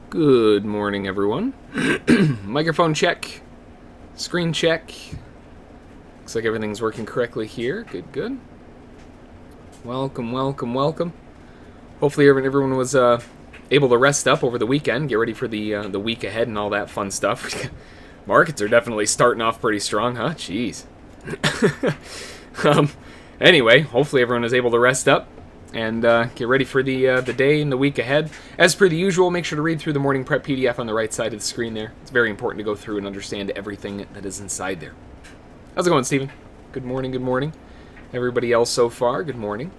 Good morning, everyone. Microphone check. Screen check. Looks like everything's working correctly here. Good, good. Welcome, welcome, welcome. Hopefully everyone was able to rest up over the weekend, get ready for the week ahead and all that fun stuff. Markets are definitely starting off pretty strong, huh? Jeez. Anyway, hopefully everyone is able to rest up and get ready for the day and the week ahead. As per the usual, make sure to read through the morning prep PDF on the right side of the screen there. It's very important to go through and understand everything that is inside there. How's it going, Steven? Good morning, good morning. Everybody else so far, good morning.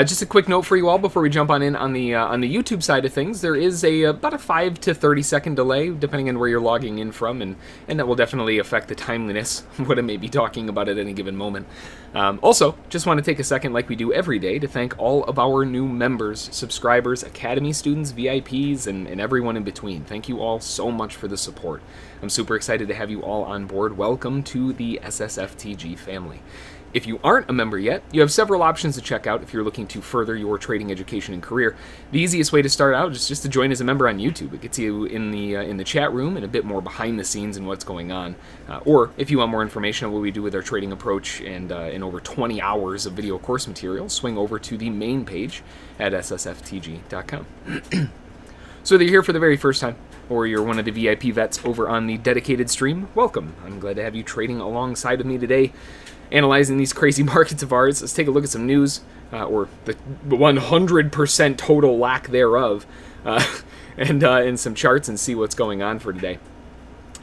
Just a quick note for you all before we jump on in on the YouTube side of things. There is about a 5 to 30 second delay depending on where you're logging in from, and that will definitely affect the timeliness of what I may be talking about at any given moment. Also, just want to take a second, like we do every day, to thank all of our new members, subscribers, Academy students, VIPs, and everyone in between. Thank you all so much for the support. I'm super excited to have you all on board. Welcome to the SSFTG family. If you aren't a member yet, you have several options to check out if you're looking to further your trading education and career. The easiest way to start out is just to join as a member on YouTube. It gets you in the chat room and a bit more behind the scenes and what's going on. Or if you want more information on what we do with our trading approach and in over 20 hours of video course material, swing over to the main page at ssftg.com. So whether you're here for the very first time or you're one of the VIP vets over on the dedicated stream, welcome. I'm glad to have you trading alongside of me today, analyzing these crazy markets of ours. Let's take a look at some news, or the 100% total lack thereof, and some charts and see what's going on for today.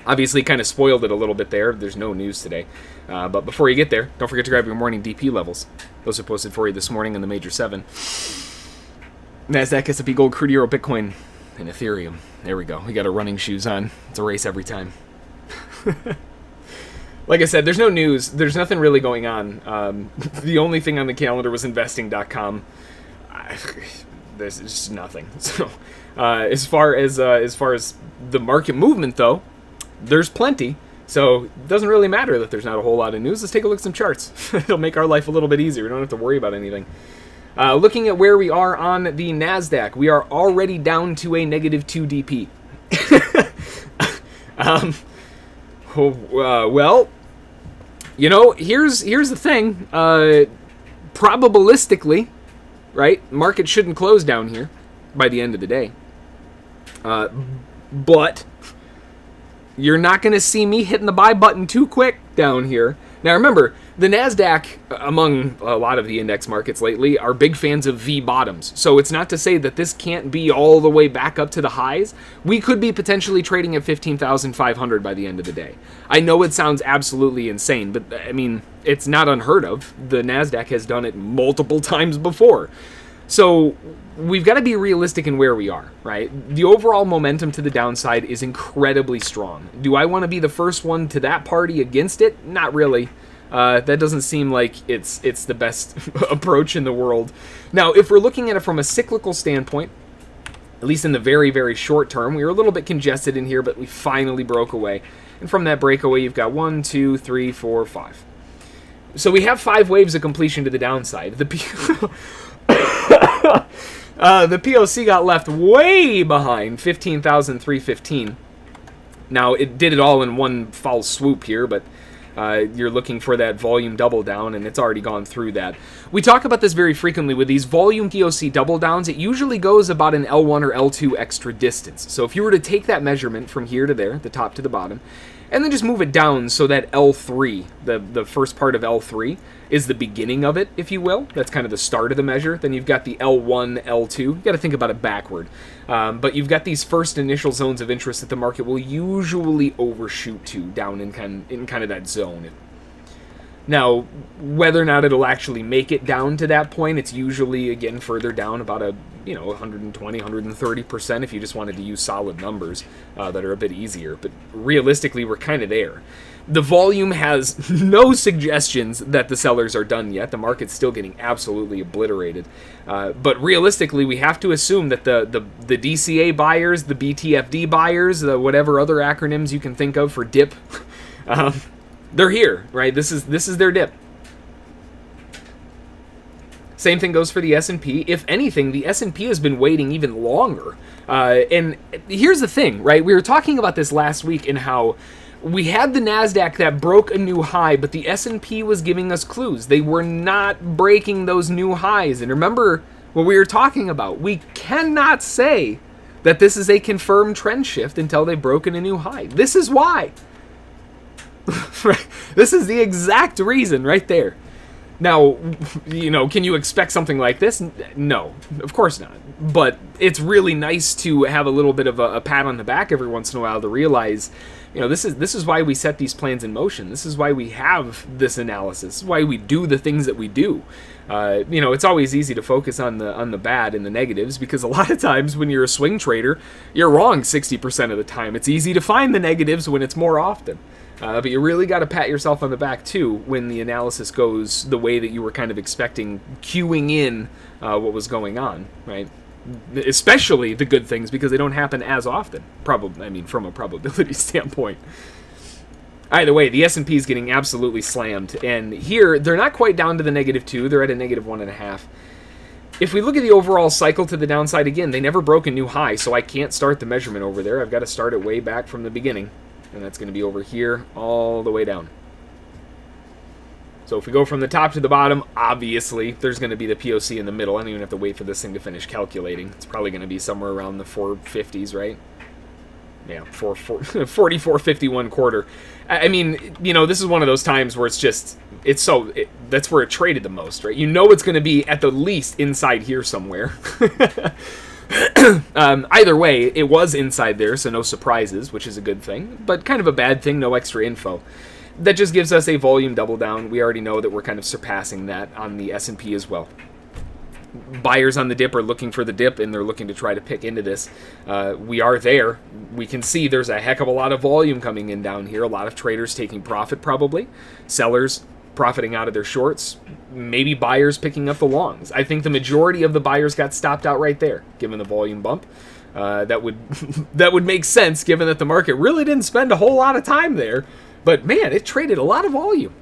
Obviously, kind of spoiled it a little bit there. There's no news today. But before you get there, don't forget to grab your morning DP levels. Those are posted for you this morning in the Major 7. NASDAQ, S&P, Gold, Crude, Euro, Bitcoin, and Ethereum. There we go. We got our running shoes on. It's a race every time. Like I said, there's no news. There's nothing really going on. The only thing on the calendar was investing.com. There's just nothing. So, as far as the market movement, though, there's plenty. So it doesn't really matter that there's not a whole lot of news. Let's take a look at some charts. It'll make our life a little bit easier. We don't have to worry about anything. Looking at where we are on the NASDAQ, we are already down to a negative 2 DP. Well, you know, here's the thing. Probabilistically, right, market shouldn't close down here by the end of the day. But you're not going to see me hitting the buy button too quick down here. Now remember, the NASDAQ, among a lot of the index markets lately, are big fans of V-bottoms. So it's not to say that this can't be all the way back up to the highs. We could be potentially trading at 15,500 by the end of the day. I know it sounds absolutely insane, but I mean, it's not unheard of. The NASDAQ has done it multiple times before. So we've got to be realistic in where we are, right? The overall momentum to the downside is incredibly strong. Do I want to be the first one to that party against it? Not really. That doesn't seem like it's the best approach in the world. Now, if we're looking at it from a cyclical standpoint, at least in the very, very short term, we were a little bit congested in here, but we finally broke away. And from that breakaway, you've got 1, 2, 3, 4, 5. So we have 5 waves of completion to the downside. The POC got left way behind, 15,315. Now, it did it all in one foul swoop here, but you're looking for that volume double down, and it's already gone through that. We talk about this very frequently with these volume POC double downs. It usually goes about an L1 or L2 extra distance. So if you were to take that measurement from here to there, the top to the bottom, and then just move it down so that L3, the first part of L3, is the beginning of it, if you will. That's kind of the start of the measure. Then you've got the L1, L2. You've got to think about it backward. But you've got these first initial zones of interest that the market will usually overshoot to down in kind of that zone. Now, whether or not it'll actually make it down to that point, it's usually, again, further down about 120, 130% if you just wanted to use solid numbers that are a bit easier. But realistically, we're kind of there. The volume has no suggestions that the sellers are done yet. The market's still getting absolutely obliterated. But realistically, we have to assume that the DCA buyers, the BTFD buyers, the whatever other acronyms you can think of for dip, they're here, right? This is their dip. Same thing goes for the S&P. If anything, the S&P has been waiting even longer. And here's the thing, right? We were talking about this last week in how we had the NASDAQ that broke a new high, but the S&P was giving us clues. They were not breaking those new highs. And remember what we were talking about. We cannot say that this is a confirmed trend shift until they've broken a new high. This is why. This is the exact reason right there. Now, you know, can you expect something like this? No, of course not. But it's really nice to have a little bit of a pat on the back every once in a while to realize, you know, this is why we set these plans in motion. This is why we have this analysis. This is why we do the things that we do. You know, it's always easy to focus on the bad and the negatives, because a lot of times when you're a swing trader, you're wrong 60% of the time. It's easy to find the negatives when it's more often. But you really got to pat yourself on the back, too, when the analysis goes the way that you were kind of expecting, cueing in what was going on, right? Especially the good things, because they don't happen as often, probably. I mean, from a probability standpoint. Either way, the S&P is getting absolutely slammed. And here, they're not quite down to the -2. They're at a -1.5. If we look at the overall cycle to the downside, again, they never broke a new high, so I can't start the measurement over there. I've got to start it way back from the beginning. And that's going to be over here all the way down. So if we go from the top to the bottom, obviously there's going to be the POC in the middle. I don't even have to wait for this thing to finish calculating. It's probably going to be somewhere around the 450s, right? Yeah, 44.51 quarter. I mean, you know, this is one of those times where it's just, that's where it traded the most, right? You know it's going to be at the least inside here somewhere. Either way, it was inside there, so no surprises, which is a good thing, but kind of a bad thing, no extra info. That just gives us a volume double down. We already know that we're kind of surpassing that on the S&P as well. Buyers on the dip are looking for the dip, and they're looking to try to pick into this. We are there. We can see there's a heck of a lot of volume coming in down here. A lot of traders taking profit, probably. Sellers profiting out of their shorts, maybe buyers picking up the longs. I think the majority of the buyers got stopped out right there, given the volume bump. That would make sense, given that the market really didn't spend a whole lot of time there. But man, it traded a lot of volume.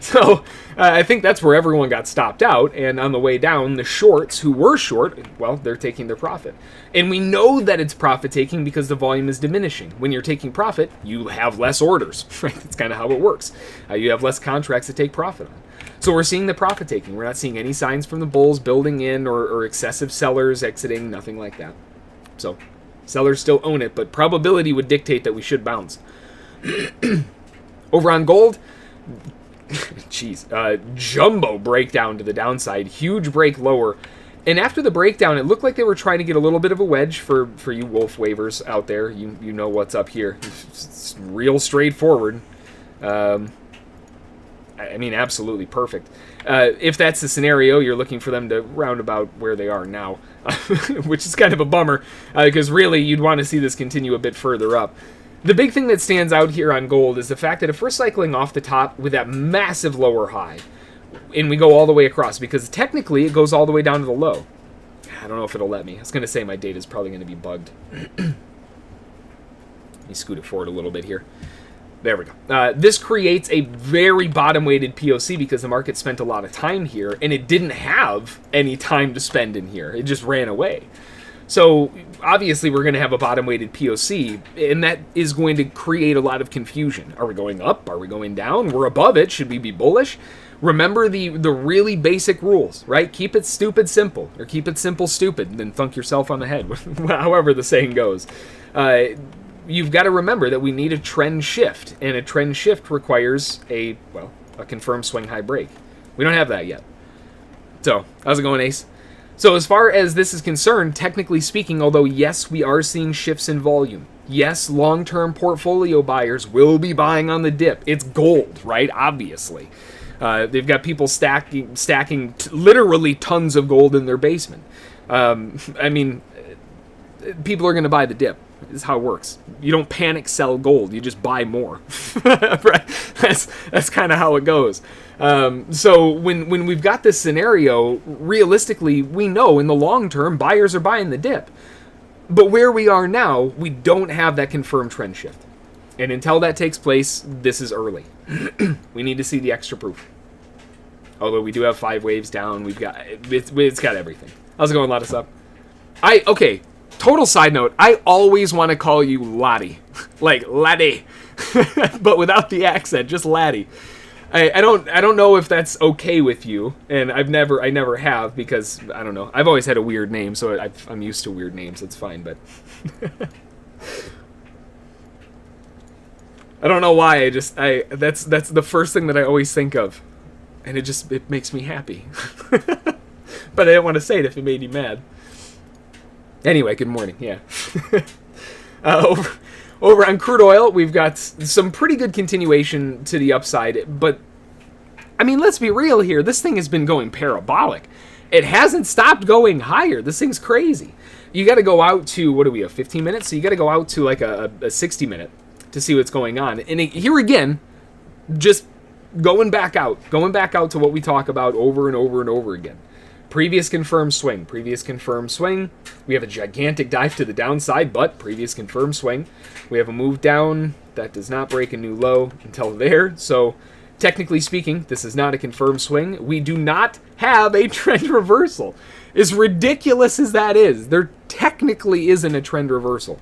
So I think that's where everyone got stopped out, and on the way down, the shorts who were short, well, they're taking their profit. And we know that it's profit taking because the volume is diminishing. When you're taking profit, you have less orders, right? That's kind of how it works. You have less contracts to take profit on. So we're seeing the profit taking. We're not seeing any signs from the bulls building in or excessive sellers exiting, nothing like that. So sellers still own it, but probability would dictate that we should bounce. Over on gold, jumbo breakdown to the downside, huge break lower. And after the breakdown, it looked like they were trying to get a little bit of a wedge for you wolf wavers out there. You know what's up here. It's real straightforward. I mean, absolutely perfect. If that's the scenario, you're looking for them to round about where they are now, which is kind of a bummer, because really you'd want to see this continue a bit further up. The big thing that stands out here on gold is the fact that if we're cycling off the top with that massive lower high, and we go all the way across, because technically it goes all the way down to the low. I don't know if it'll let me. I was going to say my data is probably going to be bugged. Let me scoot it forward a little bit here. There we go. This creates a very bottom-weighted POC because the market spent a lot of time here, and it didn't have any time to spend in here. It just ran away. So obviously we're going to have a bottom-weighted POC, and that is going to create a lot of confusion. Are we going up? Are we going down? We're above it. Should we be bullish? Remember the really basic rules, right? Keep it stupid simple, or keep it simple stupid, and then thunk yourself on the head, however the saying goes. You've got to remember that we need a trend shift, and a trend shift requires a confirmed swing high break. We don't have that yet. So, how's it going, Ace? So as far as this is concerned, technically speaking, although yes, we are seeing shifts in volume. Yes, long-term portfolio buyers will be buying on the dip. It's gold, right? Obviously. They've got people stacking literally tons of gold in their basement. I mean, people are going to buy the dip. Is how it works. You don't panic sell gold. You just buy more. Right? That's kind of how it goes. So when we've got this scenario, realistically, we know in the long term, buyers are buying the dip. But where we are now, we don't have that confirmed trend shift. And until that takes place, this is early. We need to see the extra proof. Although we do have 5 waves down, it's got everything. How's it going, a lot of stuff? Okay, total side note, I always want to call you Lottie. Like, Laddie. But without the accent, just Laddie. I don't know if that's okay with you, and I never have, because, I don't know, I've always had a weird name, so I'm used to weird names, it's fine, but... I don't know why, that's the first thing that I always think of, and it makes me happy. But I didn't want to say it if it made you mad. Anyway, good morning, yeah. Over on crude oil, we've got some pretty good continuation to the upside, but, I mean, let's be real here. This thing has been going parabolic. It hasn't stopped going higher. This thing's crazy. You got to go out to, what do we have, 15 minutes? So you got to go out to like a 60-minute to see what's going on. And here again, just going back out to what we talk about over and over and over again. Previous confirmed swing. We have a gigantic dive to the downside, but previous confirmed swing. We have a move down that does not break a new low until there. So, technically speaking, this is not a confirmed swing. We do not have a trend reversal. As ridiculous as that is, there technically isn't a trend reversal.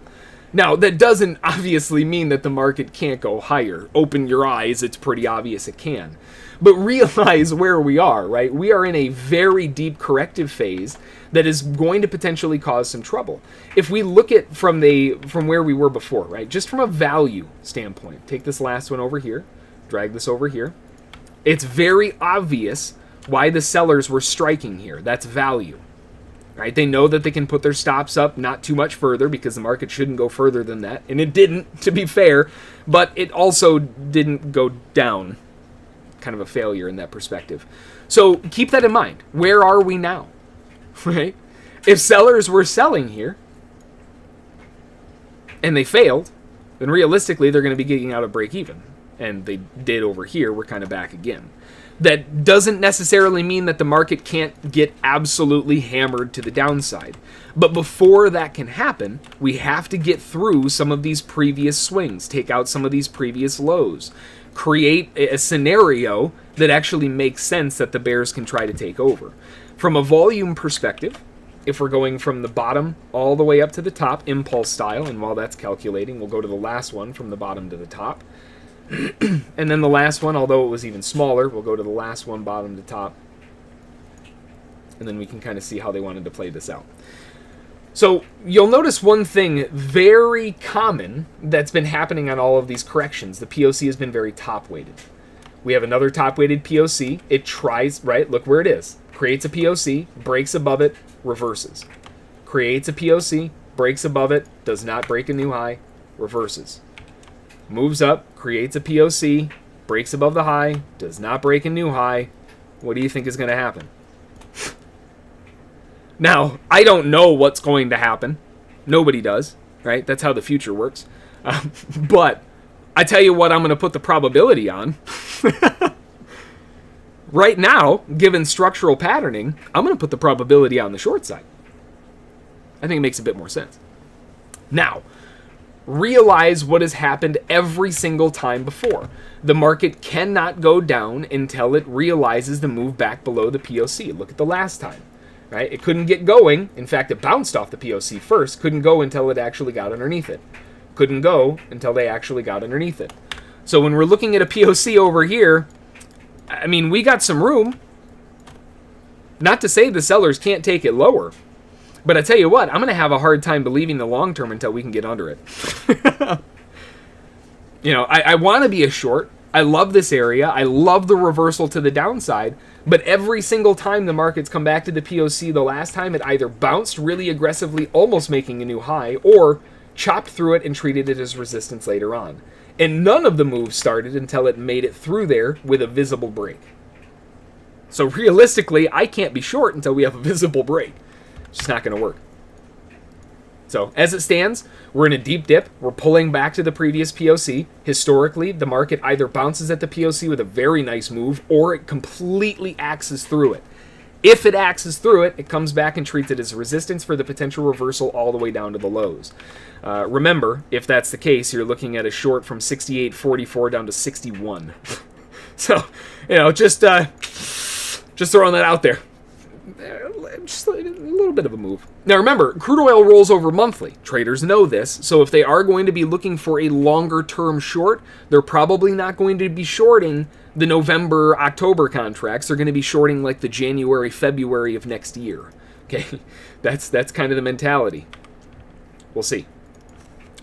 Now, that doesn't obviously mean that the market can't go higher. Open your eyes, it's pretty obvious it can. But realize where we are, right? We are in a very deep corrective phase that is going to potentially cause some trouble. If we look at from where we were before, right? Just from a value standpoint, take this last one over here, drag this over here. It's very obvious why the sellers were striking here. That's value. Right? They know that they can put their stops up not too much further because the market shouldn't go further than that. And it didn't, to be fair, but it also didn't go down. Kind of a failure in that perspective. So keep that in mind. Where are we now? Right? If sellers were selling here and they failed, then realistically they're going to be getting out of break even. And they did over here. We're kind of back again. That doesn't necessarily mean that the market can't get absolutely hammered to the downside. But before that can happen, we have to get through some of these previous swings, take out some of these previous lows, create a scenario that actually makes sense that the bears can try to take over. From a volume perspective, if we're going from the bottom all the way up to the top, impulse style, and while that's calculating, we'll go to the last one from the bottom to the top. And then the last one, although it was even smaller, we'll go to the last one, bottom to top. And then we can kind of see how they wanted to play this out. So you'll notice one thing very common that's been happening on all of these corrections. The POC has been very top-weighted. We have another top-weighted POC. It tries, right, look where it is. Creates a POC, breaks above it, reverses. Creates a POC, breaks above it, does not break a new high, reverses. Moves up, creates a POC, breaks above the high, does not break a new high. What do you think is going to happen? Now, I don't know what's going to happen. Nobody does, right? That's how the future works. But I tell you what I'm going to put the probability on. Right now, given structural patterning, I'm going to put the probability on the short side. I think it makes a bit more sense. Now, realize what has happened every single time before. The market cannot go down until it realizes the move back below the POC. Look at the last time, right? It couldn't get going. In fact, it bounced off the POC first. Couldn't go until it actually got underneath it. Couldn't go until they actually got underneath it. So when we're looking at a POC over here, I mean, we got some room. Not to say the sellers can't take it lower. But I tell you what, I'm going to have a hard time believing the long term until we can get under it. You know, I want to be a short. I love this area. I love the reversal to the downside. But every single time the markets come back to the POC the last time, it either bounced really aggressively, almost making a new high, or chopped through it and treated it as resistance later on. And none of the moves started until it made it through there with a visible break. So realistically, I can't be short until we have a visible break. It's just not going to work. So as it stands, we're in a deep dip. We're pulling back to the previous POC. Historically, the market either bounces at the POC with a very nice move, or it completely axes through it. If it axes through it, it comes back and treats it as resistance for the potential reversal all the way down to the lows. Remember, if that's the case, you're looking at a short from 68.44 down to 61. So, you know, just Just throwing that out there. Just a little bit of a move. Now remember, crude oil rolls over monthly. Traders know this, so if they are going to be looking for a longer term short, they're probably not going to be shorting the November, October contracts. They're going to be shorting like the January, February of next year. Okay, that's kind of the mentality. We'll see.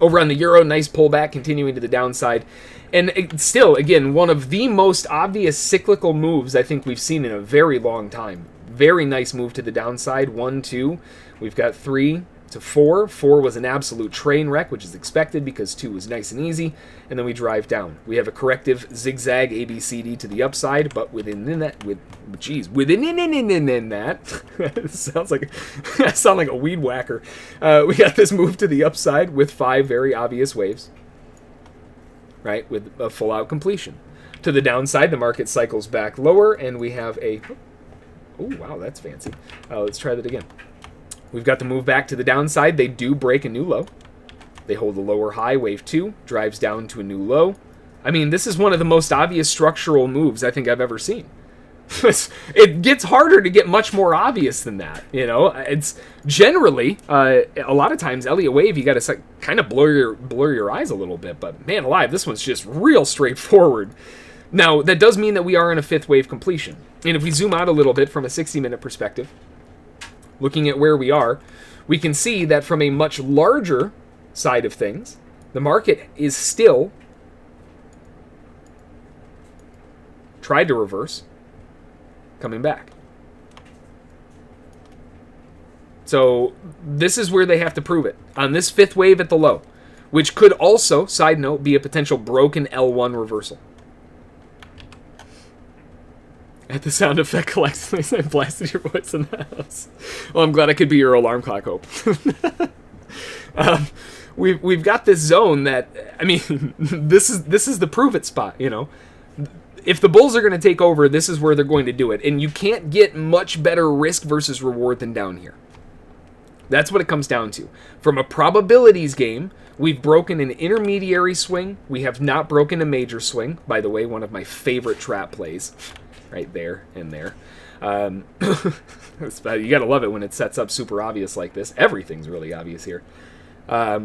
Over on the euro, nice pullback, continuing to the downside. And still, again, one of the most obvious cyclical moves I think we've seen in a very long time. Very nice move to the downside. 1, 2. We've got 3 to 4. 4 was an absolute train wreck, which is expected because 2 was nice and easy. And then we drive down. We have a corrective zigzag ABCD to the upside, but within that, within that, sounds like I sound like a weed whacker. We got this move to the upside with 5 very obvious waves, right? With a full out completion. To the downside, the market cycles back lower, and we have a. Oh, wow, that's fancy. Let's try that again. We've got the move back to the downside. They do break a new low. They hold a lower high, wave 2, drives down to a new low. I mean, this is one of the most obvious structural moves I think I've ever seen. It gets harder to get much more obvious than that, you know? It's generally, a lot of times, Elliott wave, you got to kind of blur your eyes a little bit, but man alive, this one's just real straightforward. Now, that does mean that we are in a 5th wave completion. And if we zoom out a little bit from a 60-minute perspective, looking at where we are, we can see that from a much larger side of things, the market is still tried to reverse, coming back. So this is where they have to prove it. On this 5th wave at the low, which could also, side note, be a potential broken L1 reversal. At the sound effect collects, I blasted your voice in the house. Well, I'm glad I could be your alarm clock, Hope. We've got this zone that, I mean, this is the prove it spot, you know. If the bulls are going to take over, this is where they're going to do it. And you can't get much better risk versus reward than down here. That's what it comes down to. From a probabilities game, we've broken an intermediary swing. We have not broken a major swing. By the way, one of my favorite trap plays. Right there and there. You gotta love it when it sets up super obvious like this. Everything's really obvious here. Now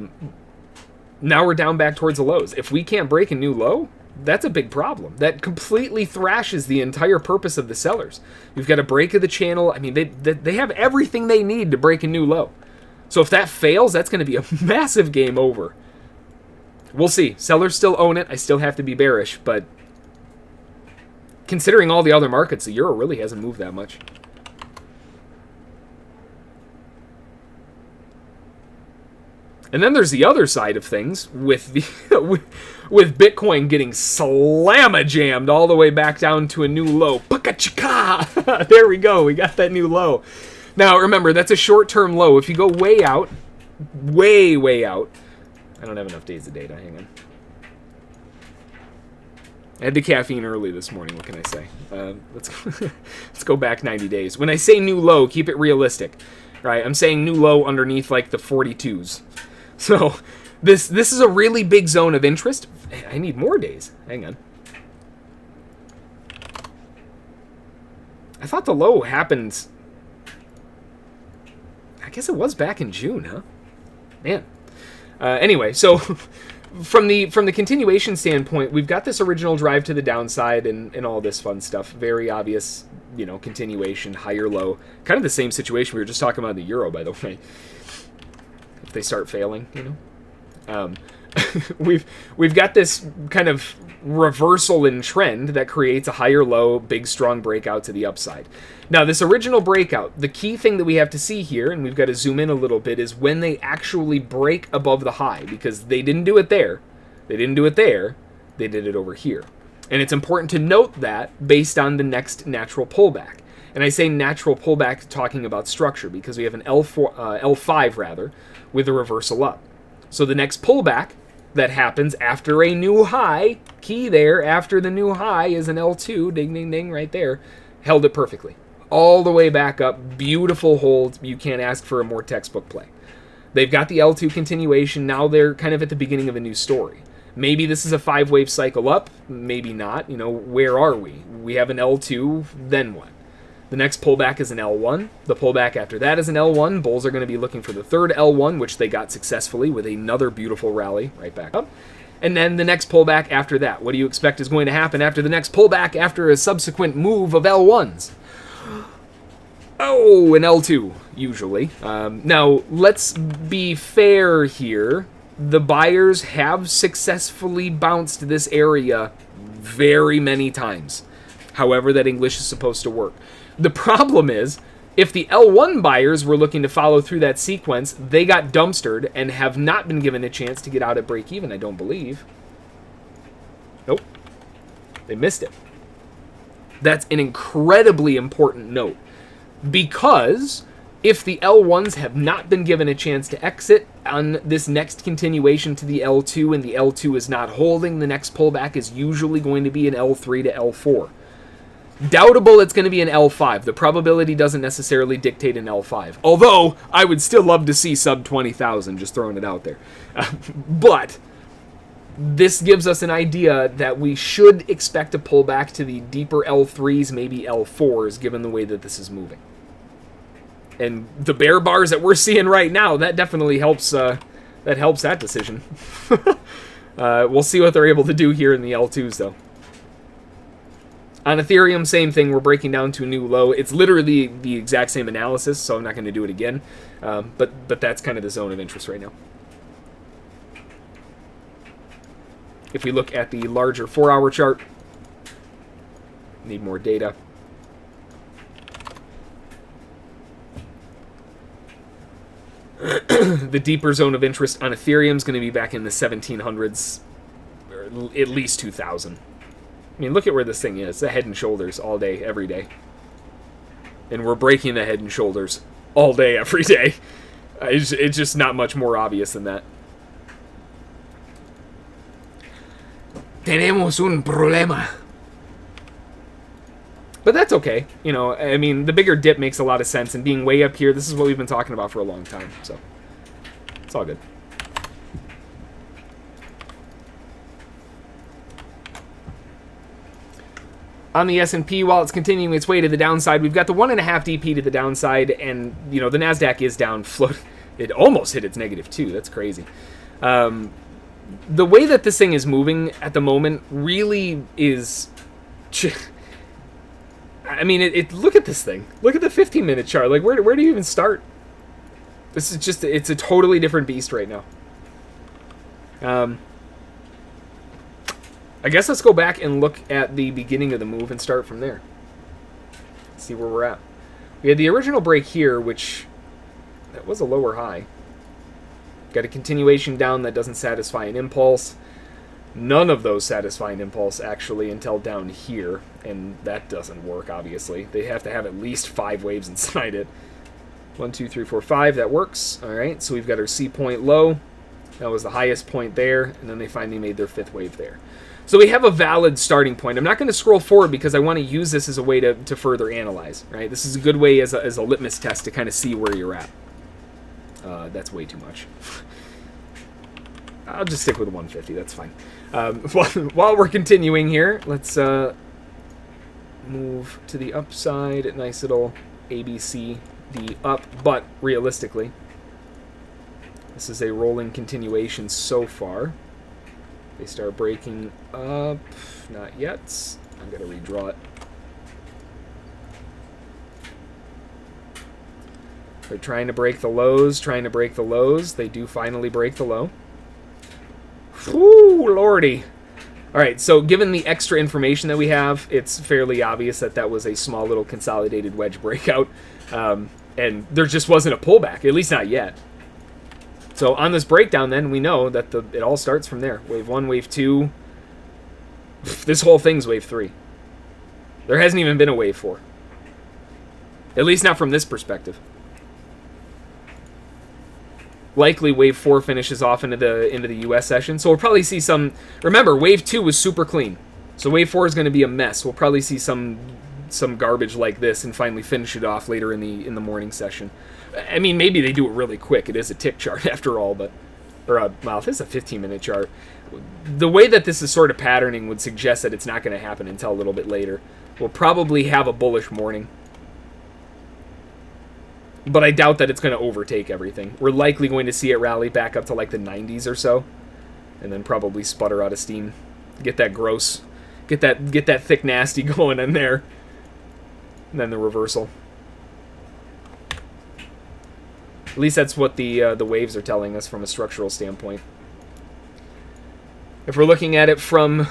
we're down back towards the lows. If we can't break a new low, that's a big problem. That completely thrashes the entire purpose of the sellers. We've got a break of the channel. I mean, they have everything they need to break a new low. So if that fails, that's going to be a massive game over. We'll see. Sellers still own it. I still have to be bearish, but considering all the other markets, the euro really hasn't moved that much. And then there's the other side of things with the with Bitcoin getting slamma-jammed all the way back down to a new low. Puka-chika! There we go. We got that new low. Now, remember, that's a short-term low. If you go way out, way out. I don't have enough days of data. Hang on. I had the caffeine early this morning. What can I say? Let's go back 90 days. When I say new low, keep it realistic, right? I'm saying new low underneath like the 42s. So this is a really big zone of interest. I need more days. Hang on. I thought the low happened. I guess it was back in June, huh? Man. Anyway, so. From the continuation standpoint, we've got this original drive to the downside and all this fun stuff. Very obvious, you know, continuation, higher low. Kind of the same situation we were just talking about in the euro, by the way. If they start failing, you know. We've got this kind of reversal in trend that creates a higher low, big strong breakout to the upside. Now, this original breakout, the key thing that we have to see here, and we've got to zoom in a little bit, is when they actually break above the high, because they didn't do it there. They didn't do it there. They did it over here. And it's important to note that based on the next natural pullback. And I say natural pullback talking about structure because we have an L5 rather, with a reversal up. So the next pullback that happens after a new high, key there, after the new high is an L2, ding, ding, ding, right there, held it perfectly. All the way back up, beautiful hold. You can't ask for a more textbook play. They've got the L2 continuation. Now they're kind of at the beginning of a new story. Maybe this is a 5-wave cycle up, maybe not. You know, where are we? We have an L2, then what? The next pullback is an L1. The pullback after that is an L1. Bulls are going to be looking for the third L1, which they got successfully with another beautiful rally right back up. And then the next pullback after that. What do you expect is going to happen after the next pullback after a subsequent move of L1s? Oh, an L2, usually. Now, let's be fair here. The buyers have successfully bounced this area very many times. However that English is supposed to work. The problem is, if the L1 buyers were looking to follow through that sequence, they got dumpstered and have not been given a chance to get out at break even, I don't believe. Nope. They missed it. That's an incredibly important note. Because if the L1s have not been given a chance to exit on this next continuation to the L2 and the L2 is not holding, the next pullback is usually going to be an L3 to L4. Doubtable it's going to be an L5. The probability doesn't necessarily dictate an L5. Although, I would still love to see sub 20,000, just throwing it out there. But this gives us an idea that we should expect a pullback to the deeper L3s, maybe L4s, given the way that this is moving. And the bear bars that we're seeing right now, that definitely helps. That helps that decision. We'll see what they're able to do here in the L2s, though. On Ethereum, same thing. We're breaking down to a new low. It's literally the exact same analysis, so I'm not going to do it again. But that's kind of the zone of interest right now. If we look at the larger 4-hour chart, need more data. The deeper zone of interest on Ethereum is going to be back in the 1700s, or at least 2000. I mean, look at where this thing is. The head and shoulders all day, every day. And we're breaking the head and shoulders all day, every day. It's just not much more obvious than that. Tenemos un problema. But that's okay. You know, I mean, the bigger dip makes a lot of sense. And being way up here, this is what we've been talking about for a long time. So, it's all good. On the S&P, while it's continuing its way to the downside, we've got the 1.5 DP to the downside, and, you know, the NASDAQ is down. It almost hit its -2. That's crazy. The way that this thing is moving at the moment really is... I mean, look at this thing. Look at the 15-minute chart. Like, where do you even start? This is just... It's a totally different beast right now. I guess let's go back and look at the beginning of the move and start from there. See where we're at. We had the original break here, which... That was a lower high. Got a continuation down that doesn't satisfy an impulse. None of those satisfy an impulse, actually, until down here. And that doesn't work, obviously. They have to have at least 5 waves inside it. 1, 2, 3, 4, 5. That works. Alright, so we've got our C point low. That was the highest point there. And then they finally made their 5th wave there. So we have a valid starting point. I'm not going to scroll forward because I want to use this as a way to further analyze. Right? This is a good way as a litmus test to kind of see where you're at. That's way too much. I'll just stick with the 150. That's fine. While we're continuing here, let's move to the upside. Nice little ABC, the up, but realistically, this is a rolling continuation so far. They start breaking up. Not yet. I'm going to redraw it. They're trying to break the lows, They do finally break the low. Whew, lordy. Alright, so given the extra information that we have, it's fairly obvious that that was a small little consolidated wedge breakout. And there just wasn't a pullback, at least not yet. So on this breakdown, then, we know that it all starts from there. Wave 1, wave 2. This whole thing's wave 3. There hasn't even been a wave 4. At least not from this perspective. Likely wave 4 finishes off into the US session. So we'll probably see some... Remember, wave 2 was super clean. So wave 4 is going to be a mess. We'll probably see some garbage like this and finally finish it off later in the morning session. I mean, maybe they do it really quick. It is a tick chart after all, but... well, this is a 15-minute chart. The way that this is sort of patterning would suggest that it's not going to happen until a little bit later. We'll probably have a bullish morning. But I doubt that it's going to overtake everything. We're likely going to see it rally back up to like the 90s or so, and then probably sputter out of steam. Get that gross, get that thick nasty going in there, and then the reversal. At least that's what the waves are telling us from a structural standpoint. If we're looking at it from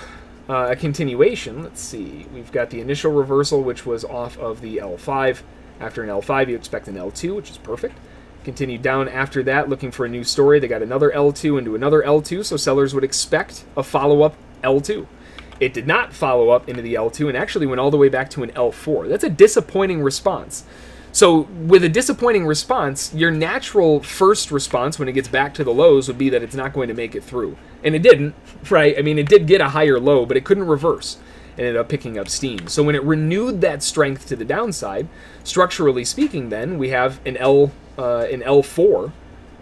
a continuation, let's see. We've got the initial reversal, which was off of the L5. After an L5, you expect an L2, which is perfect. Continued down after that, looking for a new story. They got another L2 into another L2, so sellers would expect a follow-up L2. It did not follow up into the L2 and actually went all the way back to an L4. That's a disappointing response. So with a disappointing response, your natural first response when it gets back to the lows would be that it's not going to make it through. And it didn't, right? I mean, it did get a higher low, but it couldn't reverse. It ended up picking up steam. So when it renewed that strength to the downside, structurally speaking then, we have an L4,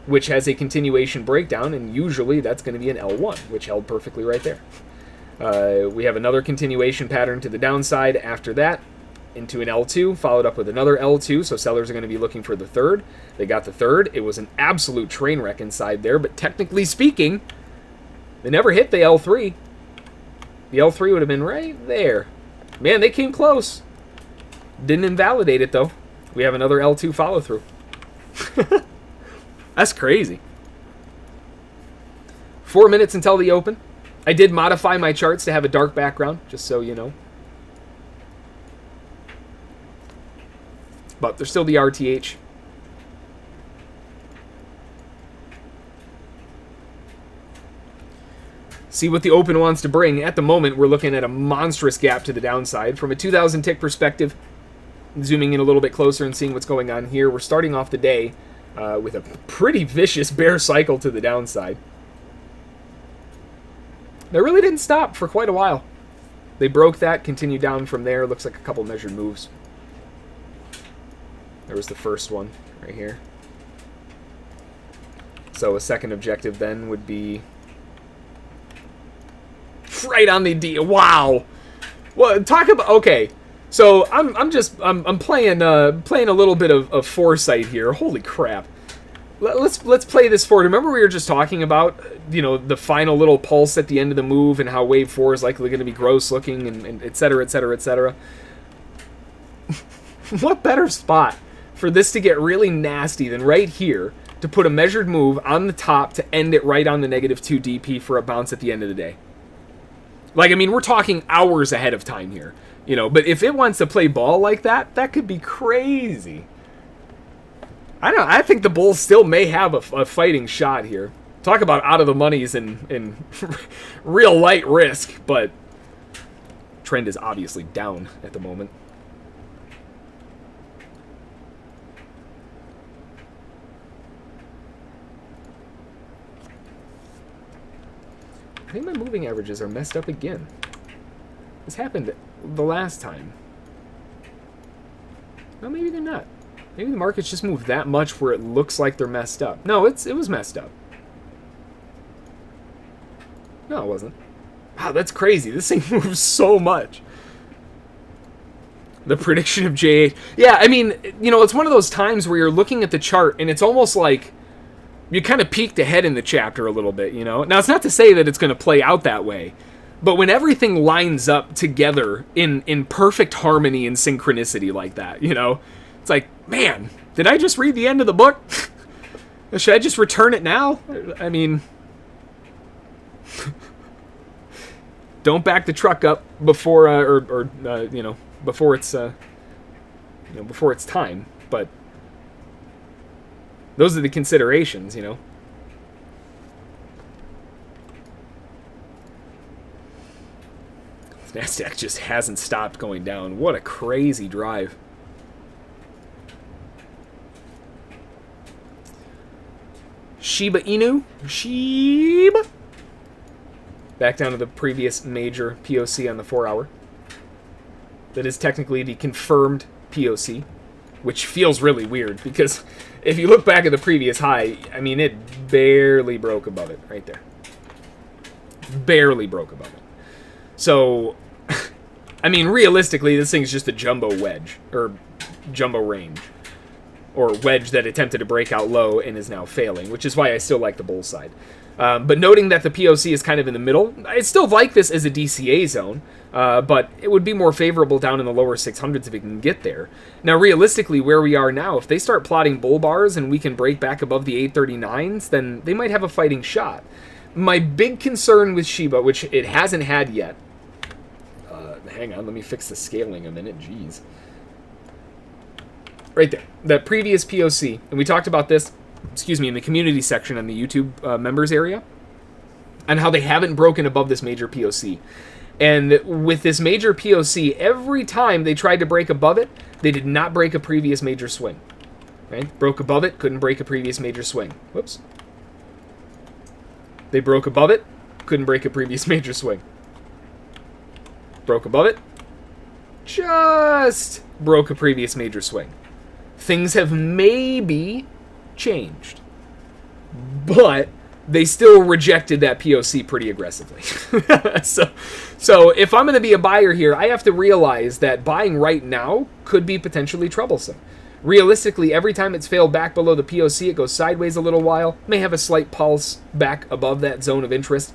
which has a continuation breakdown, and usually that's going to be an L1, which held perfectly right there. We have another continuation pattern to the downside after that, into an L2, followed up with another L2, so sellers are going to be looking for the third. They got the third. It was an absolute train wreck inside there, but technically speaking, they never hit the L3. The L3 would have been right there. Man, they came close. Didn't invalidate it, though. We have another L2 follow-through. That's crazy. 4 minutes until the open. I did modify my charts to have a dark background, just so you know. But they're still the RTH. See what the open wants to bring. At the moment, we're looking at a monstrous gap to the downside. From a 2,000 tick perspective, zooming in a little bit closer and seeing what's going on here, we're starting off the day with a pretty vicious bear cycle to the downside. They really didn't stop for quite a while. They broke that, continued down from there. Looks like a couple measured moves. There was the first one right here. So a second objective then would be right on the D. Wow. Well, talk about, okay. So I'm playing a little bit of foresight here. Holy crap. Let's play this forward. Remember we were just talking about, you know, the final little pulse at the end of the move and how wave 4 is likely going to be gross looking and et cetera, et cetera, et cetera. What better spot for this to get really nasty than right here to put a measured move on the top to end it right on the -2 DP for a bounce at the end of the day? Like, I mean, we're talking hours ahead of time here, you know, but if it wants to play ball like that, that could be crazy. I don't know, I think the Bulls still may have a fighting shot here. Talk about out of the monies and real light risk, but trend is obviously down at the moment. I think my moving averages are messed up again. This happened the last time. Well, maybe they're not. Maybe the markets just moved that much where it looks like they're messed up. No, it was messed up. No, it wasn't. Wow, that's crazy. This thing moves so much. The prediction of J8. Yeah, I mean, you know, it's one of those times where you're looking at the chart and it's almost like you kind of peeked ahead in the chapter a little bit, you know? Now, it's not to say that it's going to play out that way, but when everything lines up together in perfect harmony and synchronicity like that, you know? It's like, man, did I just read the end of the book? Should I just return it now? I mean, don't back the truck up before, you know, before it's time, but those are the considerations, you know. NASDAQ just hasn't stopped going down. What a crazy drive. Shiba Inu. Shiba. Back down to the previous major POC on the 4-hour. That is technically the confirmed POC, which feels really weird because if you look back at the previous high, I mean, it barely broke above it right there. Barely broke above it. So, I mean, realistically, this thing's just a jumbo wedge, or jumbo range. or wedge that attempted to break out low and is now failing, which is why I still like the bull side. But noting that the POC is kind of in the middle, I still like this as a DCA zone, but it would be more favorable down in the lower 600s if it can get there. Now, realistically, where we are now, if they start plotting bull bars and we can break back above the 839s, then they might have a fighting shot. My big concern with Shiba, which it hasn't had yet, hang on, let me fix the scaling a minute, jeez. Right there, that previous POC, and we talked about this, excuse me, in the community section on the YouTube members area, and how they haven't broken above this major POC. And with this major POC, every time they tried to break above it, they did not break a previous major swing. Right? Broke above it, couldn't break a previous major swing. Whoops. They broke above it, couldn't break a previous major swing. Broke above it, just broke a previous major swing. Things have maybe changed, but they still rejected that POC pretty aggressively. so if I'm going to be a buyer here, I have to realize that buying right now could be potentially troublesome. Realistically, every time it's failed back below the POC, it goes sideways a little while, may have a slight pulse back above that zone of interest,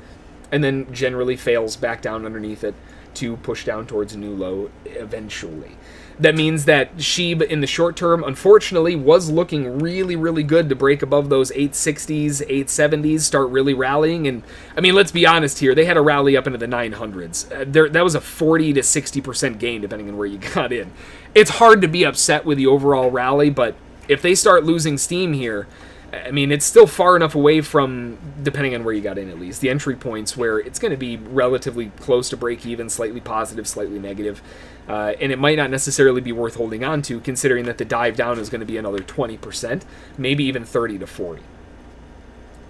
and then generally fails back down underneath it to push down towards a new low eventually. That means that SHIB in the short term, unfortunately, was looking really, really good to break above those 860s, 870s, start really rallying. And, I mean, let's be honest here. They had a rally up into the 900s. That was a 40 to 60% gain, depending on where you got in. It's hard to be upset with the overall rally, but if they start losing steam here, I mean, it's still far enough away from, depending on where you got in at least, the entry points where it's going to be relatively close to break even, slightly positive, slightly negative. And it might not necessarily be worth holding on to, considering that the dive down is going to be another 20%, maybe even 30 to 40.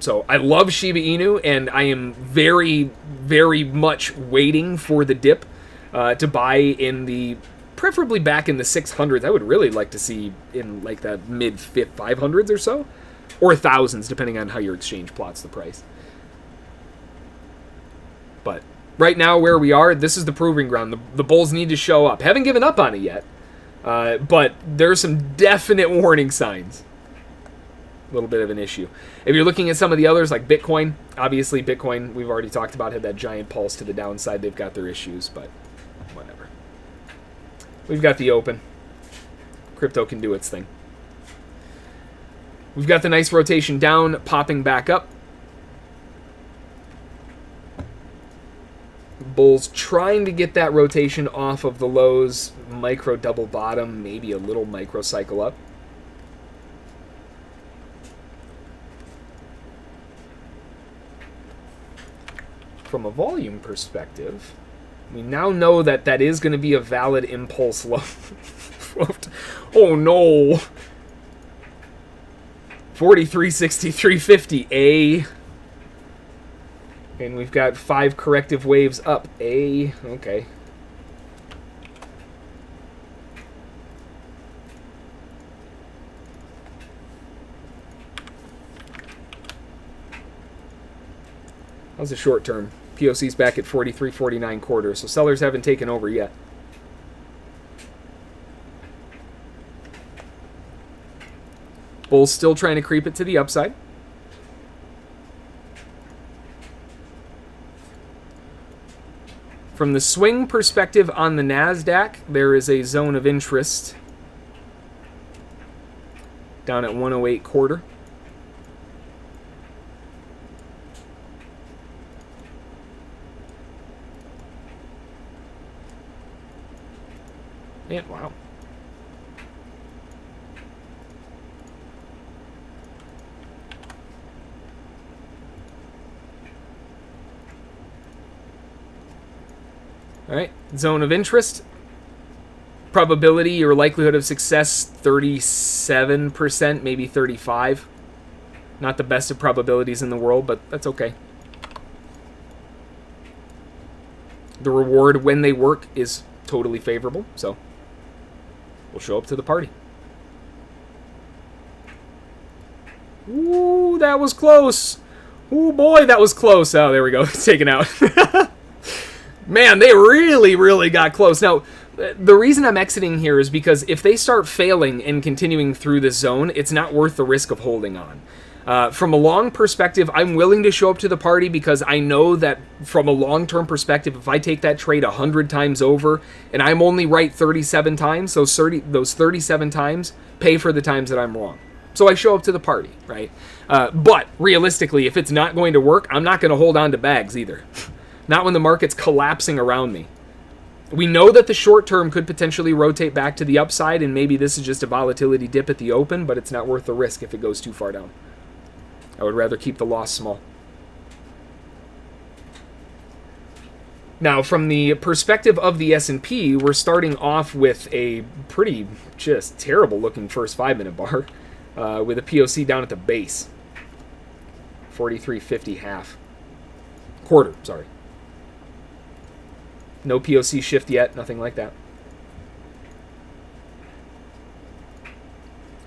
So I love Shiba Inu, and I am very, very much waiting for the dip to buy in the, preferably back in the 600s. I would really like to see in like the mid 500s or so, or thousands, depending on how your exchange plots the price. But right now, where we are, this is the proving ground. The bulls need to show up. Haven't given up on it yet, but there's some definite warning signs. A little bit of an issue. If you're looking at some of the others, like Bitcoin, obviously Bitcoin, we've already talked about, had that giant pulse to the downside. They've got their issues, but whatever. We've got the open. Crypto can do its thing. We've got the nice rotation down, popping back up. Bulls trying to get that rotation off of the lows, micro double bottom, maybe a little micro cycle up. From a volume perspective, we now know that that is going to be a valid impulse low. Oh no! 43.63.50 A, and we've got 5 corrective waves up A. Okay. How's the short term? POC's back at 43.49 quarters, so sellers haven't taken over yet. Bulls still trying to creep it to the upside. From the swing perspective on the NASDAQ, there is a zone of interest down at 108 quarter. And wow. All right, zone of interest. Probability or likelihood of success, 37%, maybe 35%. Not the best of probabilities in the world, but that's okay. The reward when they work is totally favorable, so we'll show up to the party. Ooh, that was close. Ooh, boy, that was close. Oh, there we go. Taken out. Man, they really, really got close. Now, The reason I'm exiting here is because if they start failing and continuing through this zone, it's not worth the risk of holding on. From a long perspective, I'm willing to show up to the party because I know that from a long-term perspective, if I take that trade 100 times over and I'm only right 37 times, those 37 times pay for the times that I'm wrong. So I show up to the party, right? But realistically, if it's not going to work, I'm not going to hold on to bags either. Not when the market's collapsing around me. We know that the short term could potentially rotate back to the upside, and maybe this is just a volatility dip at the open, but it's not worth the risk if it goes too far down. I would rather keep the loss small. Now, from the perspective of the S&P, we're starting off with a pretty just terrible looking first 5-minute bar with a POC down at the base. 43.50 half. Quarter, sorry. No POC shift yet, nothing like that.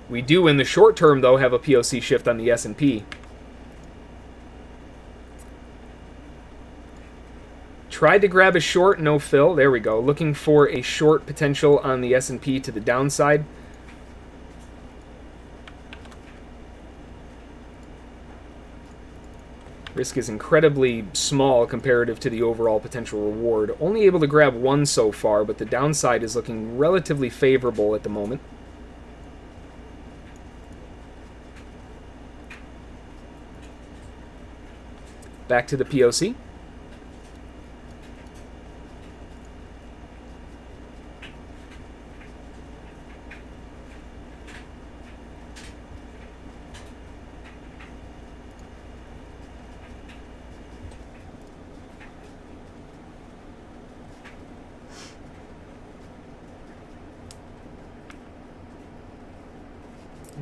We do in the short term, though, have a POC shift on the S&P. Tried to grab a short, no fill. There we go. Looking for a short potential on the S&P to the downside. Risk is incredibly small comparative to the overall potential reward. Only able to grab one so far, but the downside is looking relatively favorable at the moment. Back to the POC.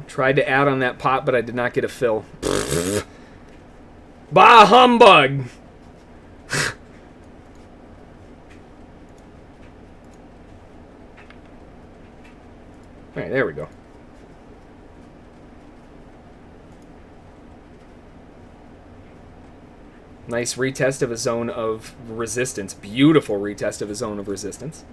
Tried to add on that pot, but I did not get a fill. Bah humbug! Alright, there we go. Nice retest of a zone of resistance. Beautiful retest of a zone of resistance.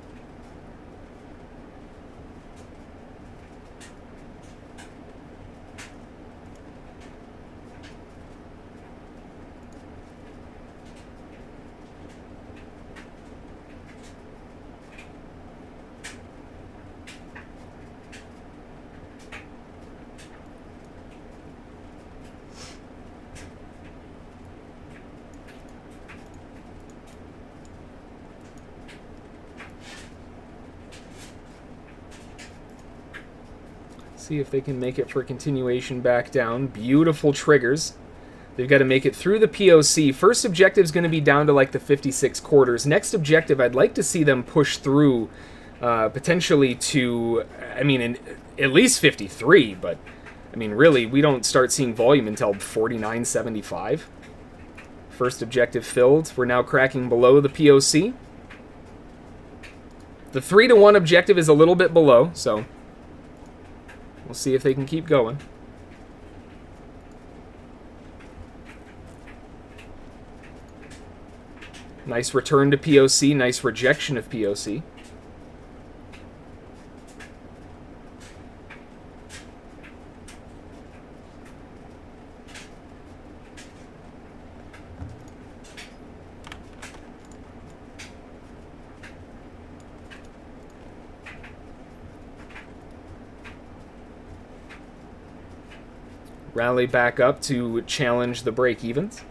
See if they can make it for continuation back down. Beautiful triggers. They've got to make it through the POC. First objective is going to be down to like the 56 quarters. Next objective, I'd like to see them push through potentially to, I mean, at least 53, but I mean, really, we don't start seeing volume until 49.75. First objective filled. We're now cracking below the POC. The 3-to-1 objective is a little bit below, so we'll see if they can keep going. Nice return to POC, nice rejection of POC. Rally back up to challenge the break-evens.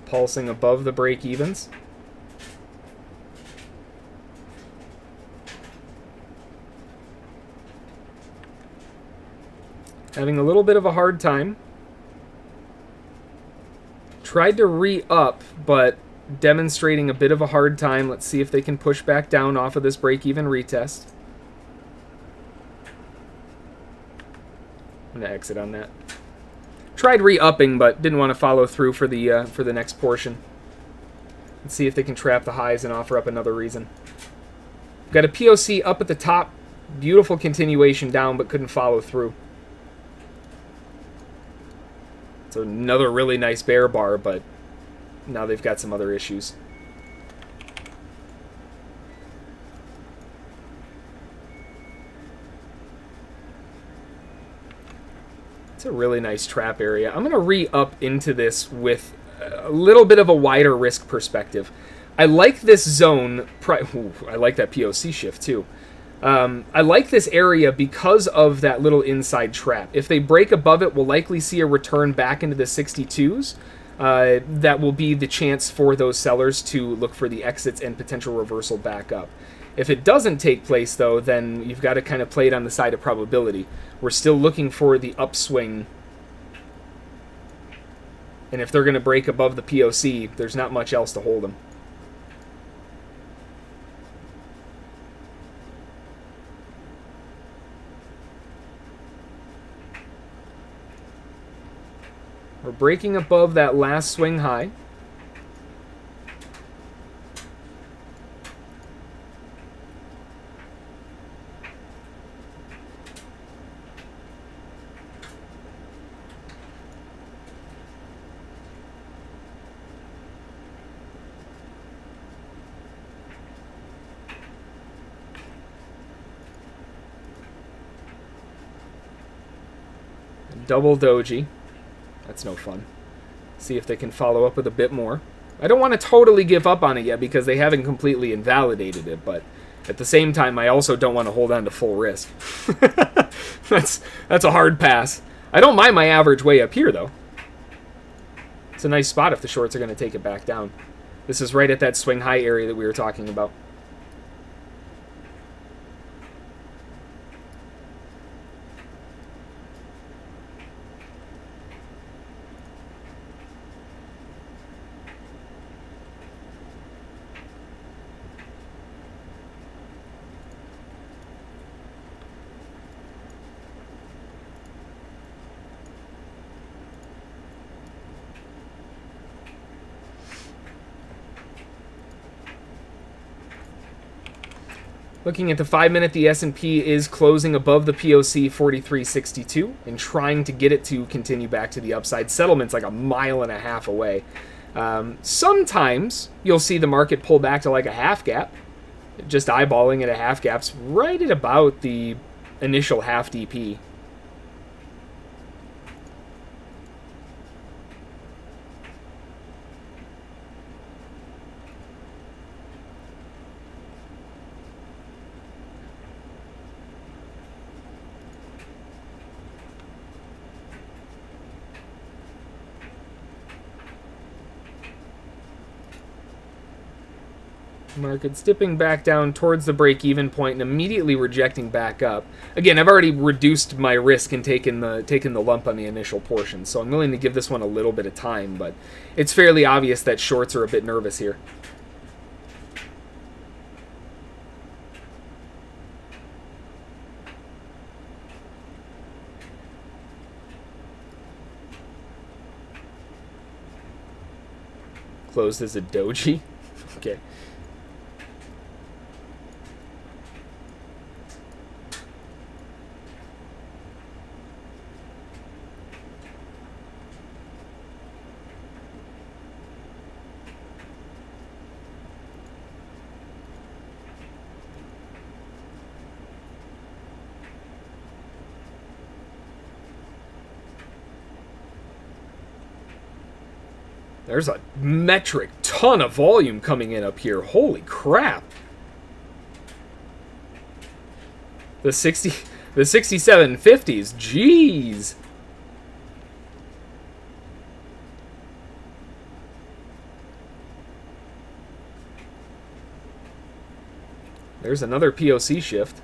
Pulsing above the break-evens. Having a little bit of a hard time. Tried to re-up, but demonstrating a bit of a hard time. Let's see if they can push back down off of this break-even retest. I'm gonna exit on that. Tried re-upping, but didn't want to follow through for the next portion. Let's see if they can trap the highs and offer up another reason. Got a POC up at the top. Beautiful continuation down, but couldn't follow through. So another really nice bear bar, but now they've got some other issues. It's a really nice trap area. I'm going to re-up into this with a little bit of a wider risk perspective. I like this zone. Ooh, I like that POC shift too. I like this area because of that little inside trap. If they break above it, we'll likely see a return back into the 62s. That will be the chance for those sellers to look for the exits and potential reversal back up. If it doesn't take place, though, then you've got to kind of play it on the side of probability. We're still looking for the upswing. And if they're going to break above the POC, there's not much else to hold them. We're breaking above that last swing high. Double doji. That's no fun. See if they can follow up with a bit more. I don't want to totally give up on it yet because they haven't completely invalidated it, but at the same time, I also don't want to hold on to full risk. That's a hard pass. I don't mind my average way up here, though. It's a nice spot if the shorts are going to take it back down. This is right at that swing high area that we were talking about. Looking at the 5-minute, the S&P is closing above the POC 43.62 and trying to get it to continue back to the upside. Settlement's like 1.5 miles away. Sometimes you'll see the market pull back to like a half gap. Just eyeballing at a half gap's right at about the initial half DP. Market's dipping back down towards the break-even point and immediately rejecting back up. Again, I've already reduced my risk and taken the lump on the initial portion, so I'm willing to give this one a little bit of time, but it's fairly obvious that shorts are a bit nervous here. Closed as a doji? Okay. There's a metric ton of volume coming in up here. Holy crap. The 6750s. Jeez. There's another POC shift.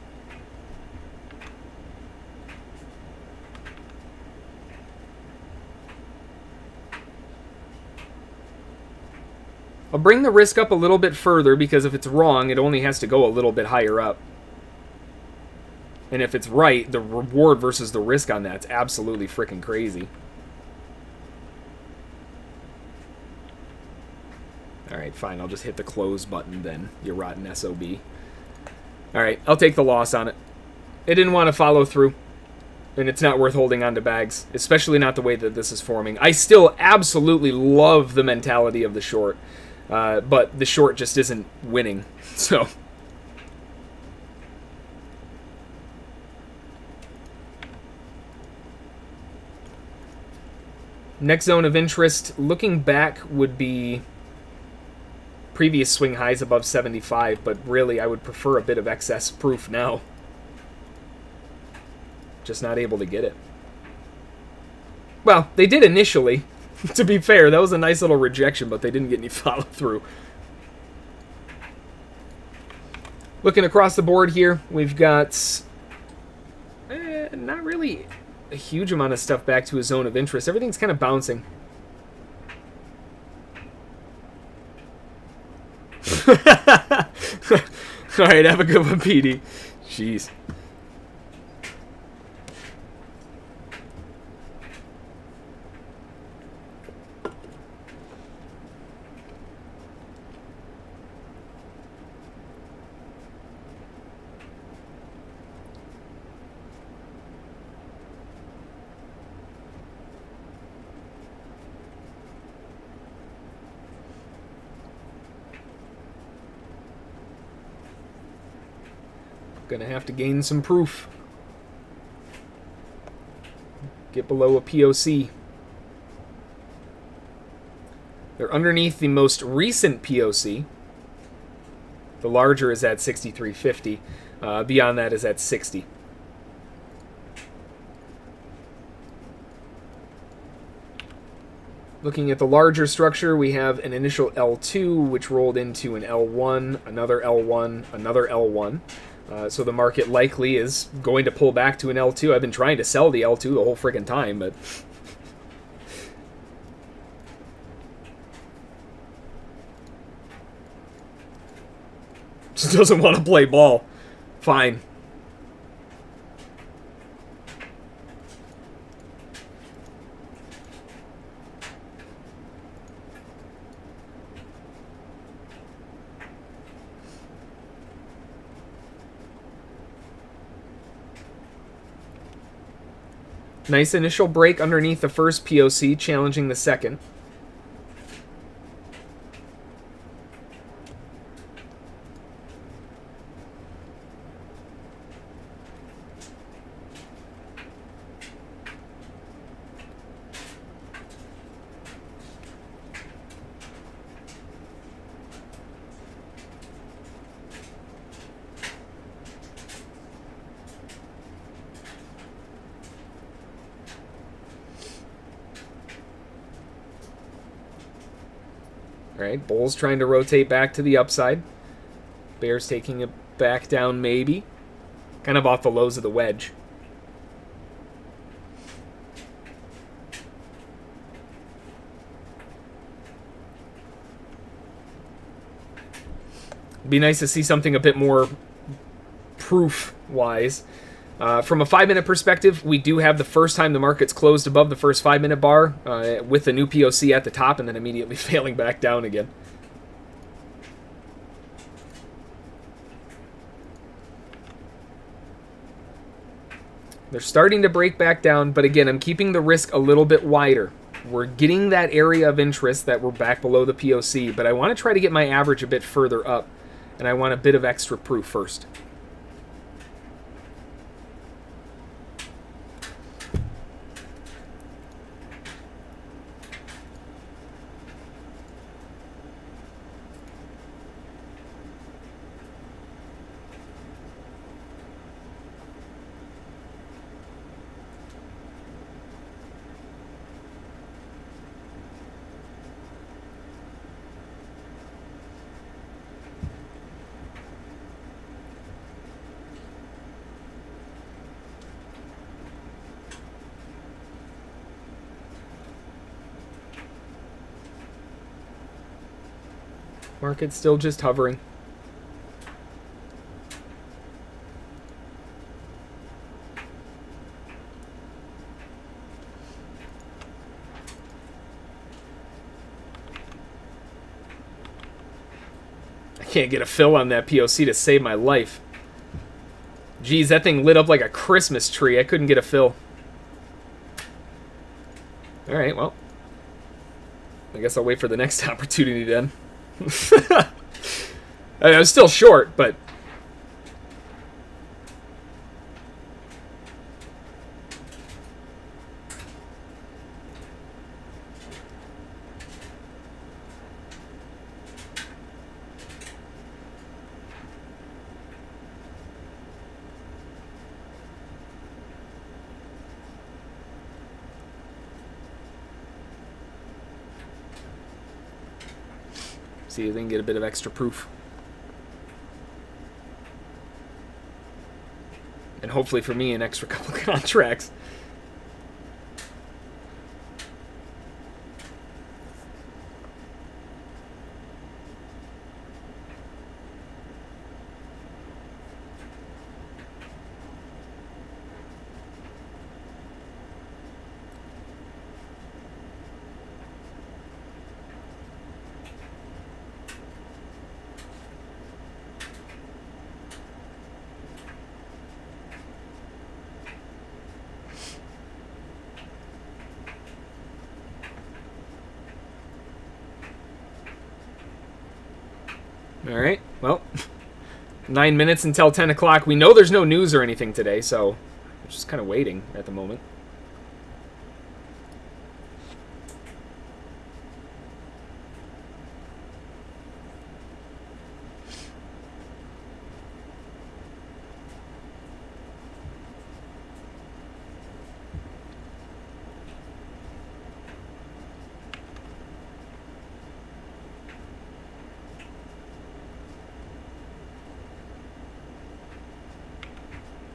I'll bring the risk up a little bit further because if it's wrong, it only has to go a little bit higher up. And if it's right, the reward versus the risk on that's absolutely freaking crazy. Alright, fine. I'll just hit the close button then, you rotten SOB. Alright, I'll take the loss on it. It didn't want to follow through. And it's not worth holding on to bags, especially not the way that this is forming. I still absolutely love the mentality of the short, but the short just isn't winning. So... next zone of interest, looking back, would be previous swing highs above 75, but really I would prefer a bit of excess proof now. Just not able to get it. Well, they did initially. To be fair, that was a nice little rejection, but they didn't get any follow-through. Looking across the board here, we've got not really a huge amount of stuff back to a zone of interest. Everything's kind of bouncing. Alright, have a good one, PD. Jeez. Gonna have to gain some proof. Get below a POC. They're underneath the most recent POC. The larger is at 63.50. Beyond that is at 60. Looking at the larger structure, we have an initial L2, which rolled into an L1, another L1, another L1. So the market likely is going to pull back to an L2. I've been trying to sell the L2 the whole friggin' time, but... just doesn't want to play ball. Fine. Nice initial break underneath the first POC, challenging the second. Alright, Bulls trying to rotate back to the upside. Bears taking it back down, maybe. Kind of off the lows of the wedge. It'd be nice to see something a bit more proof-wise. From a 5-minute perspective, we do have the first time the market's closed above the first 5-minute bar with the new POC at the top and then immediately failing back down again. They're starting to break back down, but again, I'm keeping the risk a little bit wider. We're getting that area of interest that we're back below the POC, but I want to try to get my average a bit further up, and I want a bit of extra proof first. Market's still just hovering. Can't get a fill on that POC to save my life. Geez, that thing lit up like a Christmas tree. I couldn't get a fill. Alright, well. I guess I'll wait for the next opportunity then. I was still short, but... see if they can get a bit of extra proof. And hopefully for me, an extra couple of contracts. All right, well, 9 minutes until 10 o'clock. We know there's no news or anything today, so we're just kind of waiting at the moment.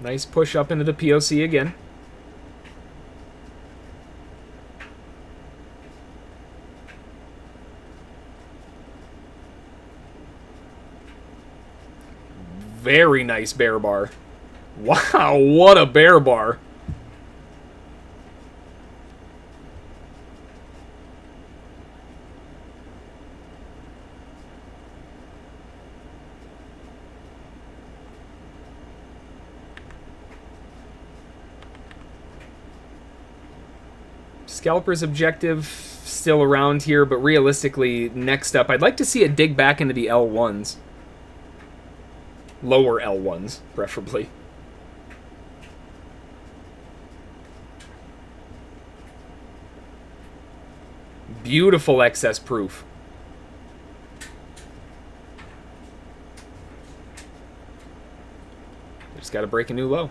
Nice push up into the POC again. Very nice bear bar. Wow, what a bear bar. Scalper's objective still around here, but realistically, next up, I'd like to see it dig back into the L1s. Lower L1s, preferably. Beautiful excess proof. Just got to break a new low.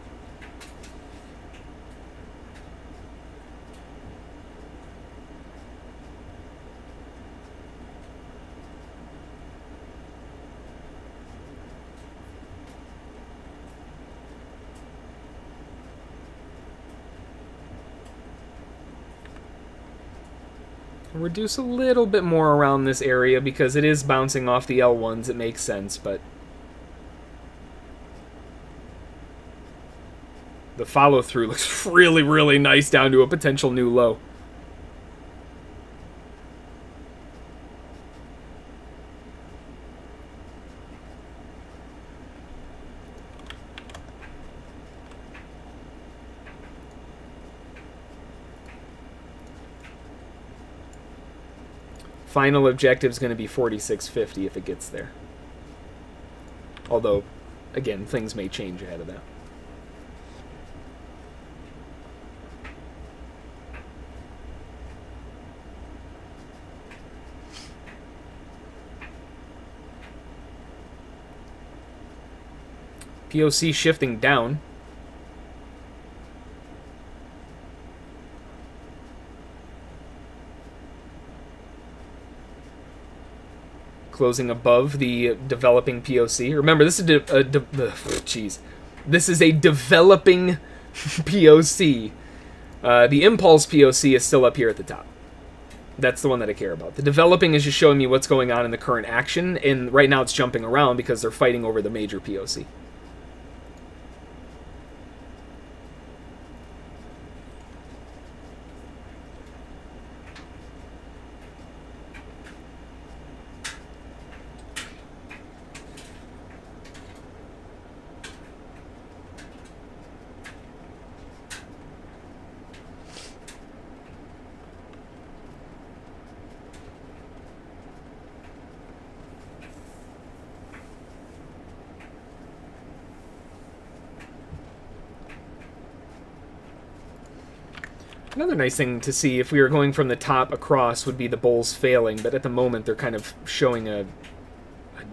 Reduce a little bit more around this area because it is bouncing off the L1s. It makes sense, but the follow-through looks really, really nice down to a potential new low. Final objective is going to be 46.50 if it gets there. Although, again, things may change ahead of that. POC shifting down. Closing above the developing POC. Remember, this is this is a developing POC. The impulse POC is still up here at the top. That's the one that I care about. The developing is just showing me what's going on in the current action, and right now it's jumping around because they're fighting over the major POC. Another nice thing to see if we were going from the top across would be the bulls failing, but at the moment they're kind of showing a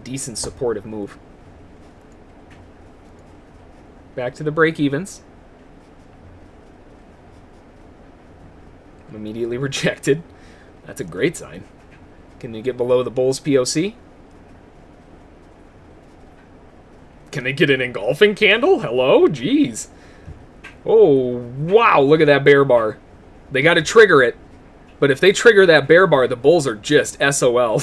decent supportive move. Back to the break-evens. Immediately rejected. That's a great sign. Can they get below the bulls POC? Can they get an engulfing candle? Hello? Jeez. Oh, wow, look at that bear bar. They got to trigger it. But if they trigger that bear bar, the bulls are just SOL.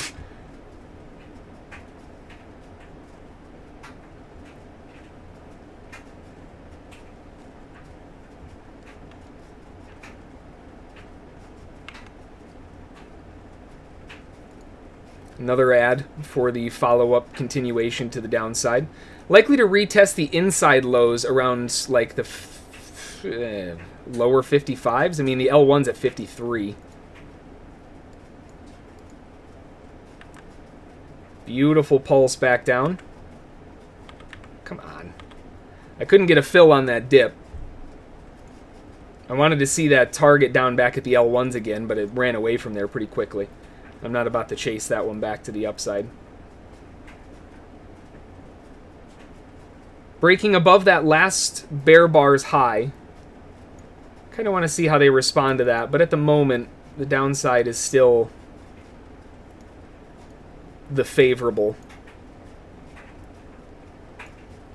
Another ad for the follow-up continuation to the downside. Likely to retest the inside lows around like the lower 55s. I mean, the L1's at 53. Beautiful pulse back down. Come on. I couldn't get a fill on that dip. I wanted to see that target down back at the L1s again, but it ran away from there pretty quickly. I'm not about to chase that one back to the upside. Breaking above that last bear bar's high. Kind of want to see how they respond to that, but at the moment, the downside is still the favorable.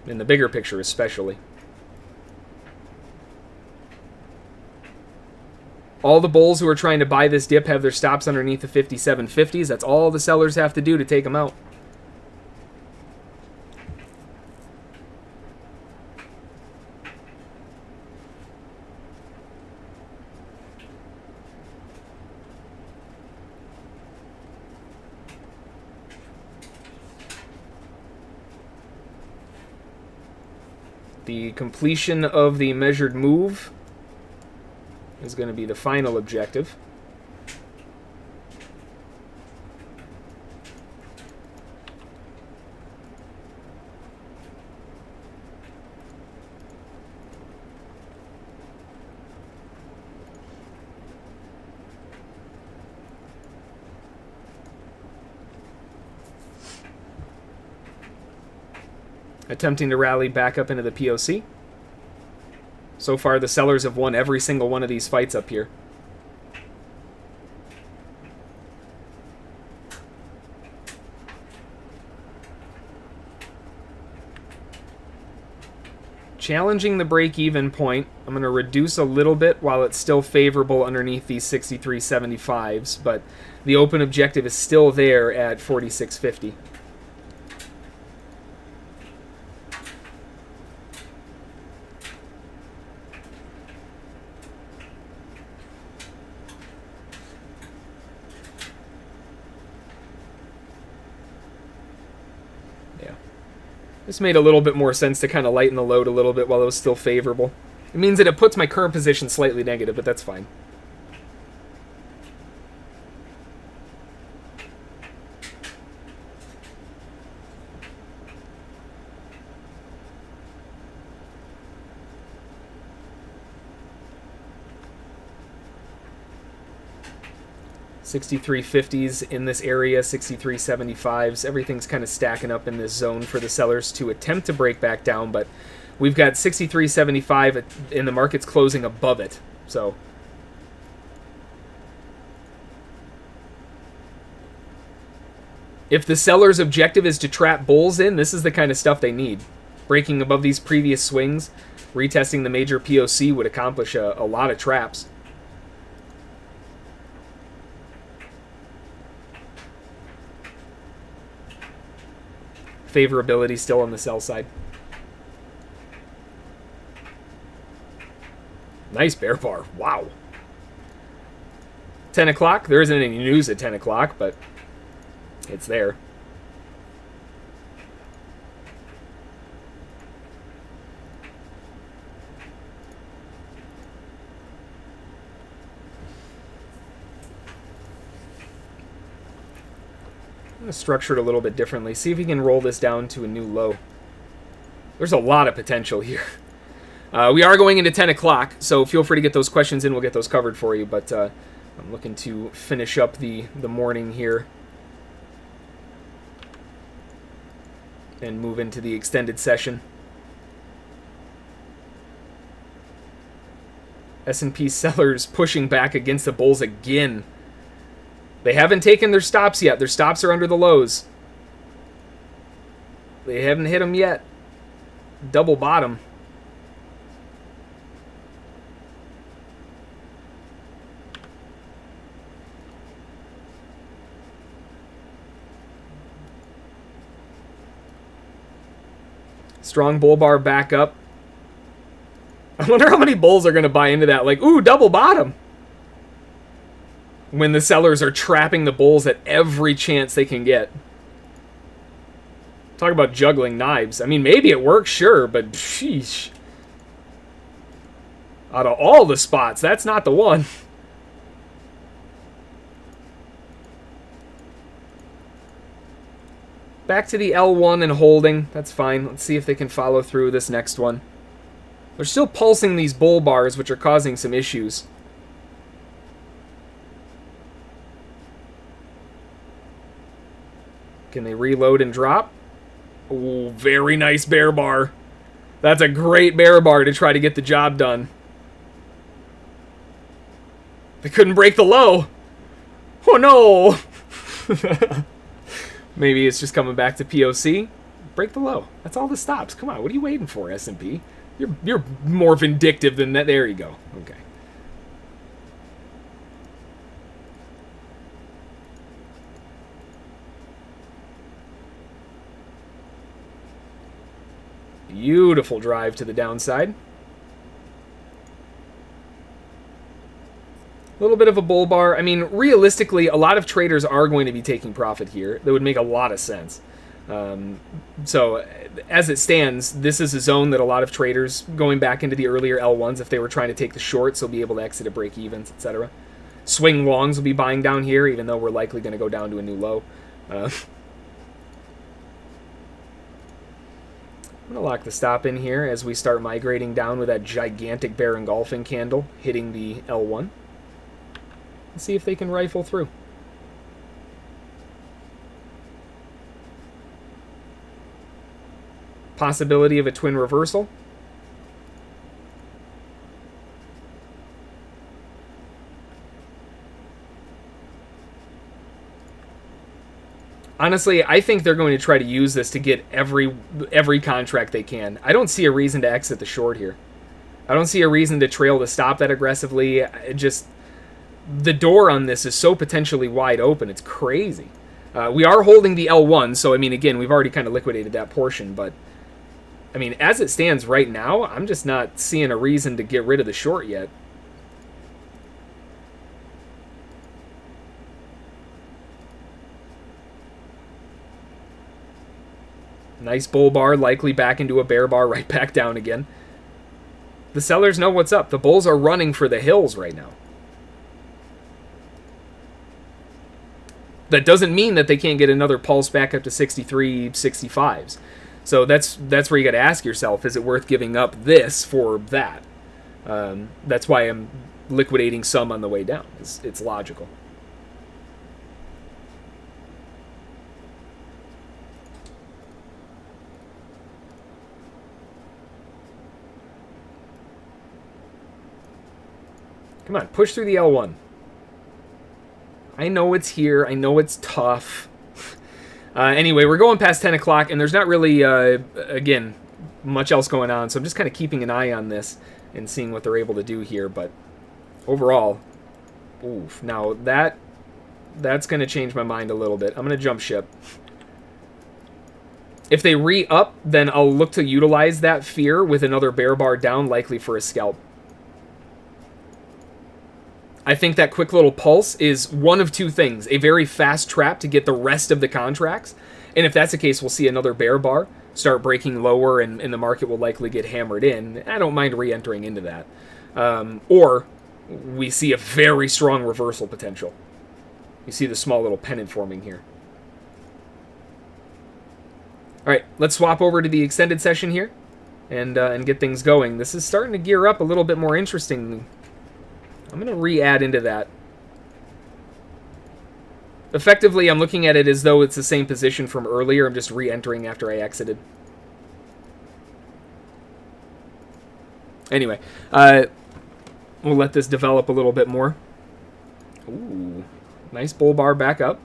In the bigger picture, especially. All the bulls who are trying to buy this dip have their stops underneath the 57.50s. That's all the sellers have to do to take them out. The completion of the measured move is going to be the final objective. Attempting to rally back up into the POC. So far, the sellers have won every single one of these fights up here. Challenging the break-even point. I'm going to reduce a little bit while it's still favorable underneath these 63.75s, but the open objective is still there at 46.50. This made a little bit more sense to kind of lighten the load a little bit while it was still favorable. It means that it puts my current position slightly negative, but that's fine. $63.50s in this area, $63.75s. Everything's kind of stacking up in this zone for the sellers to attempt to break back down, but we've got $63.75 and the market's closing above it. So if the seller's objective is to trap bulls in, this is the kind of stuff they need. Breaking above these previous swings, retesting the major POC would accomplish a lot of traps. Favorability still on the sell side. Nice bear bar. Wow. 10 o'clock. There isn't any news at 10 o'clock, but it's there. I'm going to structure it a little bit differently. See if we can roll this down to a new low. There's a lot of potential here. We are going into 10 o'clock, so feel free to get those questions in. We'll get those covered for you, but I'm looking to finish up the morning here and move into the extended session. S&P sellers pushing back against the bulls again. They haven't taken their stops yet. Their stops are under the lows. They haven't hit them yet. Double bottom. Strong bull bar back up. I wonder how many bulls are going to buy into that. Like, ooh, double bottom. When the sellers are trapping the bulls at every chance they can get. Talk about juggling knives. I mean, maybe it works, sure, but sheesh. Out of all the spots, that's not the one. Back to the L1 and holding. That's fine. Let's see if they can follow through this next one. They're still pulsing these bull bars, which are causing some issues. Can they reload and drop? Ooh, very nice bear bar. That's a great bear bar to try to get the job done. They couldn't break the low. Oh no! Maybe it's just coming back to POC. Break the low. That's all the stops. Come on, what are you waiting for, S&P? You're more vindictive than that. There you go. Okay. Beautiful drive to the downside. A little bit of a bull bar. I mean, realistically, a lot of traders are going to be taking profit here. That would make a lot of sense. So, as it stands, this is a zone that a lot of traders, going back into the earlier L1s, if they were trying to take the shorts, will be able to exit at break-evens, etc. Swing longs will be buying down here, even though we're likely going to go down to a new low. I'm going to lock the stop in here as we start migrating down with that gigantic bear engulfing candle hitting the L1. Let's see if they can rifle through. Possibility of a twin reversal. Honestly, I think they're going to try to use this to get every contract they can. I don't see a reason to exit the short here. I don't see a reason to trail the stop that aggressively. The door on this is so potentially wide open. It's crazy. We are holding the L1, so I mean, again, we've already kind of liquidated that portion, but I mean, as it stands right now, I'm just not seeing a reason to get rid of the short yet. Nice bull bar, likely back into a bear bar, right back down again. The sellers know what's up. The bulls are running for the hills right now. That doesn't mean that they can't get another pulse back up to 63, 65s. So that's where you got to ask yourself, is it worth giving up this for that? That's why I'm liquidating some on the way down. It's logical. Come on, push through the L1. I know it's here. I know it's tough. Anyway, we're going past 10 o'clock, and there's not really, again, much else going on. So I'm just kind of keeping an eye on this and seeing what they're able to do here. But overall, oof. Now that's going to change my mind a little bit. I'm going to jump ship. If they re-up, then I'll look to utilize that fear with another bear bar down, likely for a scalp. I think that quick little pulse is one of two things. A very fast trap to get the rest of the contracts. And if that's the case, we'll see another bear bar start breaking lower and the market will likely get hammered in. I don't mind re-entering into that. Or we see a very strong reversal potential. You see the small little pennant forming here. All right, let's swap over to the extended session here. and get things going. This is starting to gear up a little bit more interestingly. I'm going to re-add into that. Effectively, I'm looking at it as though it's the same position from earlier. I'm just re-entering after I exited. Anyway, we'll let this develop a little bit more. Ooh, nice bull bar back up.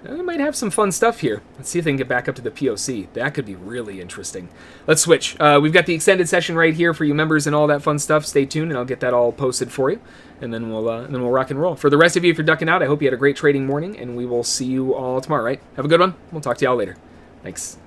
We might have some fun stuff here. Let's see if they can get back up to the POC. That could be really interesting. Let's switch. We've got the extended session right here for you members and all that fun stuff. Stay tuned, and I'll get that all posted for you, and then we'll rock and roll. For the rest of you, if you're ducking out, I hope you had a great trading morning, and we will see you all tomorrow. Right? Have a good one. We'll talk to y'all later. Thanks.